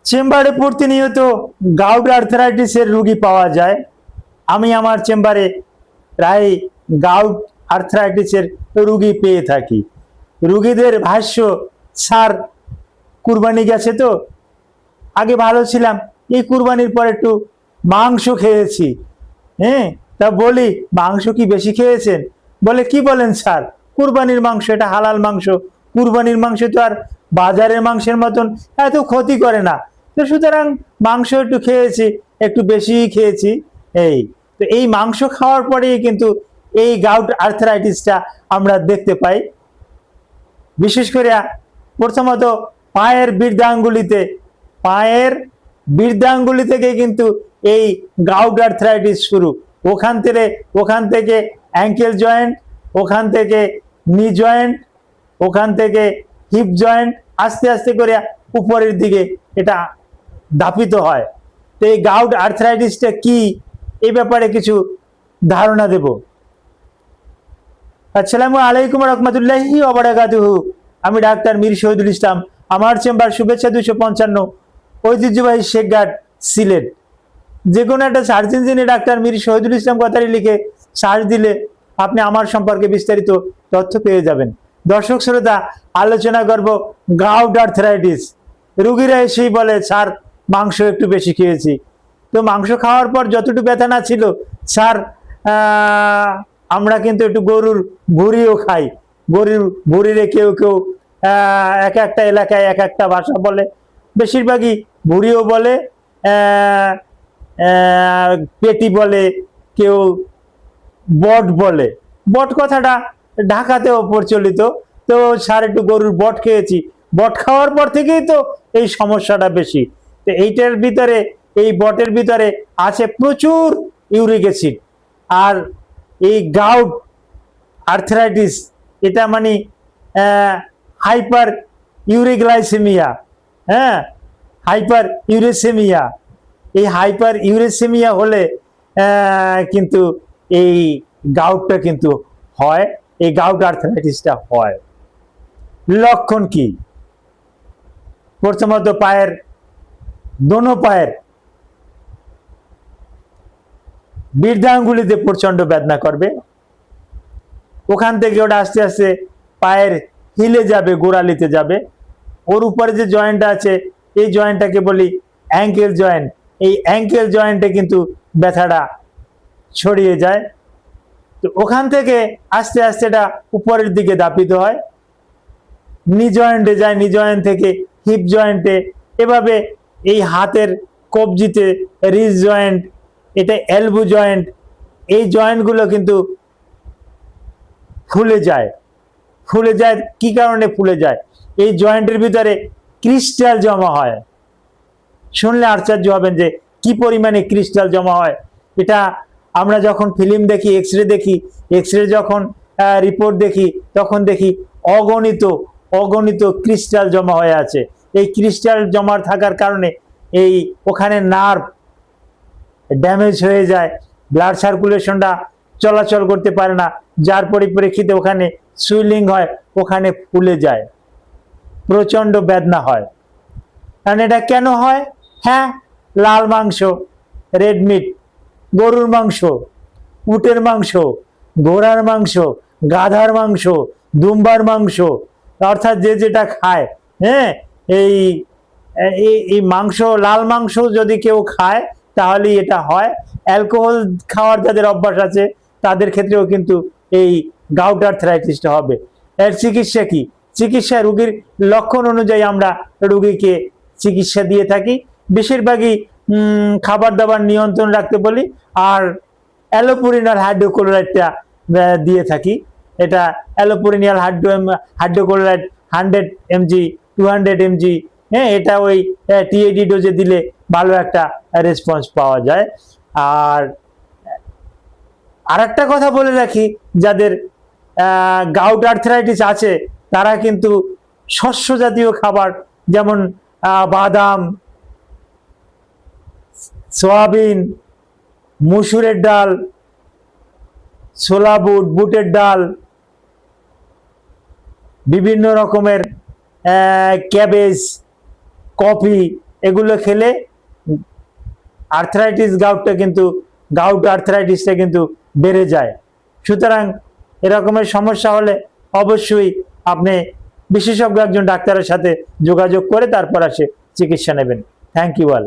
চেম্বারে প্রতিনিয়ত গাউট আর্থারাইটিসের রোগী পাওয়া যায়। আমি আমার চেম্বারে প্রায় গাউট আর্থারাইটিসের রোগী পেয়ে থাকি। রোগীদের ভাষ্য, স্যার কুরবানি গেছে তো আগে ভালো ছিলাম, এই কুরবানির পর একটু মাংস খেয়েছি। হ্যাঁ, তা বলি মাংস কি বেশি খেয়েছেন? বলে কি বলেন স্যার, কুরবানির মাংস, এটা হালাল মাংস, কুরবানির মাংস তো আর বাজারের মাংসের মতন এত ক্ষতি করে না, তো সুতরাং মাংস একটু খেয়েছি, একটু বেশি খেয়েছি। এই তো এই মাংস খাওয়ার পরেই কিন্তু এই গাউট আর্থারাইটিসটা আমরা দেখতে পাই। বিশেষ করে প্রথমত পায়ের বৃদ্ধাঙ্গুলি থেকে কিন্তু এই গাউট আর্থারাইটিস শুরু। ওখান থেকে অ্যাঙ্কেল জয়েন্ট, ওখান থেকে নি জয়েন্ট, ওখান থেকে হিপ জয়েন্ট, আস্তে আস্তে করে উপরের দিকে এটা ধাপিত হয়। তো এই গাউট আর্থারাইটিসটা কি, এই ব্যাপারে কিছু ধারণা দেব। আসসালামু আলাইকুম রহমতুল্লাহি ওয়া বারাকাতুহু। আমি ডাক্তার মীর শহীদুল ইসলাম, আমার চেম্বার শুভেচ্ছা 255, ঐতিহ্যবাহী শেখঘাট, সিলেট। যে কোনো একটা সার্চ ইঞ্জিনে ডাক্তার মীর শহীদুল ইসলাম কথাটি লিখে সার্চ দিলে আপনি আমার সম্পর্কে বিস্তারিত তথ্য পেয়ে যাবেন। দর্শক শ্রোতা, আলোচনা করব গাউট আর্থারাইটিস। রুগীরা এসেই বলে স্যার মাংস একটু বেশি খেয়েছি। তো মাংস খাওয়ার পর যতটুকু ব্যথা না ছিল, স্যার আমরা কিন্তু একটু গরুর ভুঁড়িও খাই। গরুর ভুঁড়িরে কেউ এক একটা এলাকায় এক একটা ভাষা বলে, বেশিরভাগই ভুঁড়িও বলে, পেটি বলে, কেউ বট বলে। বট কথাটা ঢাকাতেও প্রচলিত। তো স্যার একটু গরুর বট খেয়েছি, বট খাওয়ার পর থেকেই তো এই সমস্যাটা বেশি। তো এই বটের ভিতরে আছে প্রচুর ইউরিক অ্যাসিড। আর এই গাউট আর্থারাইটিস এটা মানে হাইপার ইউরিগ্লাইসেমিয়া, হ্যাঁ, হাইপার ইউরেসেমিয়া। এই হাইপার ইউরেসেমিয়া হলে কিন্তু এই গাউটটা কিন্তু হয়, এই গাউট আর্থারাইটিসটা হয়। লক্ষণ কি? প্রথমত দোনো পায়ের বৃদ্ধাঙ্গুলিতে প্রচন্ড বেদনা করবে। ওখান থেকে ওটা আস্তে আস্তে পায়ের হিলে যাবে, গোড়ালিতে যাবে। ওর উপরে যে জয়েন্টটা আছে, এই জয়েন্টটাকে বলি অ্যাঙ্কেল জয়েন্ট। এই অ্যাঙ্কেল জয়েন্টে কিন্তু ব্যথাটা ছড়িয়ে যায়। তো ওখান থেকে আস্তে আস্তে এটা উপরের দিকে ধাপিত হয়, নি জয়েন্টে যায়, নি জয়েন্ট থেকে হিপ জয়েন্টে, এভাবে এই হাতের কবজিতে রিস্ট জয়েন্ট, এটা এলবো জয়েন্ট, এই জয়েন্টগুলো কিন্তু ফুলে যায়। কি কারণে ফুলে যায়? এই জয়েন্টের ভিতরে ক্রিস্টাল জমা হয়। শুনলে আশ্চর্য হবেন যে কি পরিমাণে ক্রিস্টাল জমা হয়। এটা আমরা যখন ফিল্ম দেখি, এক্সরে যখন রিপোর্ট দেখি, তখন দেখি অগণিত ক্রিস্টাল জমা হয়ে আছে। এই ক্রিস্টাল জমা থাকার কারণে ওখানে নার্ভ ড্যামেজ হয়ে যায়, ব্লাড সার্কুলেশনটা চলাচল করতে পারে না, যার পরিপ্রেক্ষিতে ওখানে সুইলিং হয়, ওখানে ফুলে যায়, প্রচন্ড বেদনা হয়। কারণ এটা কেন হয়? হ্যাঁ, লাল মাংস, রেড মিট, গরুর মাংস, উটের মাংস, ঘোড়ার মাংস, গাধার মাংস, দুম্বার মাংস, অর্থাৎ যে যেটা খায়, হ্যাঁ, এই মাংস, লাল মাংস যদি কেউ খায় তাহলে এটা হয়। অ্যালকোহল খাওয়ার যাদের অভ্যাস আছে তাদের ক্ষেত্রেও কিন্তু এই গাউট আর্থারাইটিসটা হবে। এর চিকিৎসা কি? চিকিৎসা রোগীর লক্ষণ অনুযায়ী আমরা রোগীকে চিকিৎসা দিয়ে থাকি। বেশিরভাগই খাবার দাবার নিয়ন্ত্রণ রাখতে বলি, আর অ্যালোপুরিনাল হাইড্রোক্লোরাইডটা দিয়ে থাকি। এটা অ্যালোপুরিনাল হাইড্রোক্লোরাইড 100 mg 200 mg, হ্যাঁ, এটা ওই টিএডি ডোজে দিলে ভালো একটা রেসপন্স পাওয়া যায়। আর আরেকটা কথা বলে রাখি, যাদের গাউট আর্থারাইটিস আছে তারা কিন্তু শস্য জাতীয় খাবার, যেমন বাদাম, সয়াবিন, মসুরের ডাল, ছোলা বুট, বুটের ডাল, বিভিন্ন রকমের ক্যাবেজ, কফি, এগুলো খেলে আর্থ্রাইটিস গাউট আর্থ্রাইটিসটা কিন্তু বেড়ে যায়। সুতরাং এরকমের সমস্যা হলে অবশ্যই আপনি বিশেষজ্ঞ একজন ডাক্তারের সাথে যোগাযোগ করে তারপর চিকিৎসা নেবেন। Thank you all.